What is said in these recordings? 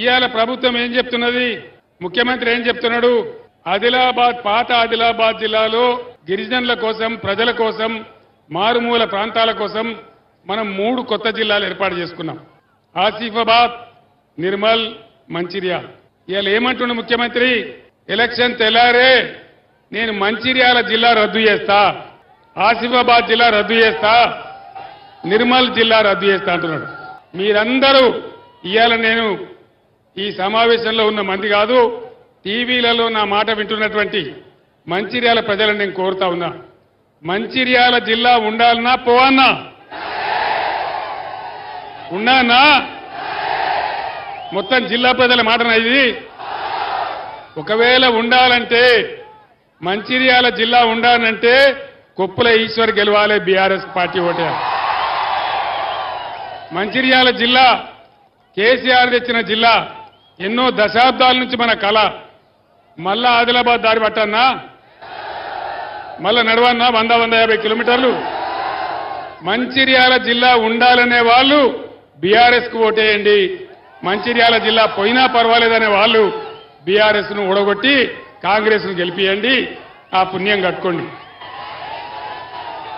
ఇయాల ప్రభుత్వం ఏం చెప్తున్నది, ముఖ్యమంత్రి ఏం చెప్తున్నాడు? ఆదిలాబాద్, పాత ఆదిలాబాద్ జిల్లాలో గిరిజనుల కోసం, ప్రజల కోసం, మారుమూల ప్రాంతాల కోసం మనం 3 కొత్త జిల్లాలు ఏర్పాటు చేసుకున్నాం. ఆసిఫాబాద్, నిర్మల్, మంచిర్యాల. ఇవాళ ఏమంటున్న ముఖ్యమంత్రి, ఎలక్షన్ తెల్లారే నేను మంచిర్యాల జిల్లా రద్దు చేస్తా, ఆసిఫాబాద్ జిల్లా రద్దు చేస్తా, నిర్మల్ జిల్లా రద్దు చేస్తా అంటున్నాడు. మీరందరూ ఇవాళ నేను ఈ సమావేశంలో ఉన్న మంది కాదు, టీవీలలో నా మాట వింటున్నటువంటి మంచిర్యాల ప్రజలను నేను కోరుతా ఉన్నా, మంచిర్యాల జిల్లా ఉండాలన్నా పోవన్నా? ఉన్నానా? మొత్తం జిల్లా ప్రజల మాటన ఇది. ఒకవేళ ఉండాలంటే, మంచిర్యాల జిల్లా ఉండాలంటే కొప్పుల ఈశ్వర్ గెలవాలి, బీఆర్ఎస్ పార్టీ ఓటేయాలి. మంచిర్యాల జిల్లా కేసీఆర్ తెచ్చిన జిల్లా, ఎన్నో దశాబ్దాల నుంచి మన కళ. మళ్ళా ఆదిలాబాద్ దారి పట్టన్నా? మళ్ళా నడవన్నా 100-150 కిలోమీటర్లు? మంచిర్యాల జిల్లా ఉండాలనే వాళ్ళు బీఆర్ఎస్ కు ఓటేయండి, మంచిర్యాల జిల్లా పోయినా పర్వాలేదనే వాళ్ళు బీఆర్ఎస్ ను ఓడగొట్టి కాంగ్రెస్ ను గెలిపియండి, ఆ పుణ్యం కట్టుకోండి.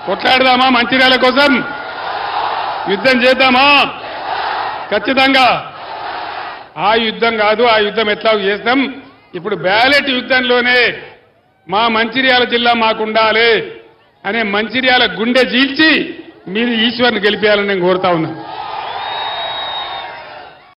కొట్లాడదామా మంచిర్యాల కోసం? యుద్ధం చేద్దామా? ఖచ్చితంగా. ఆ యుద్ధం కాదు, ఆ యుద్ధం ఎట్లా చేస్తాం. ఇప్పుడు బ్యాలెట్ యుద్ధంలోనే మా మంచిర్యాల జిల్లా మాకుండాలి అనే మంచిర్యాల గుండె చీల్చి మీరు ఈశ్వర్ని గెలిపేయాలని నేను కోరుతా ఉన్నా.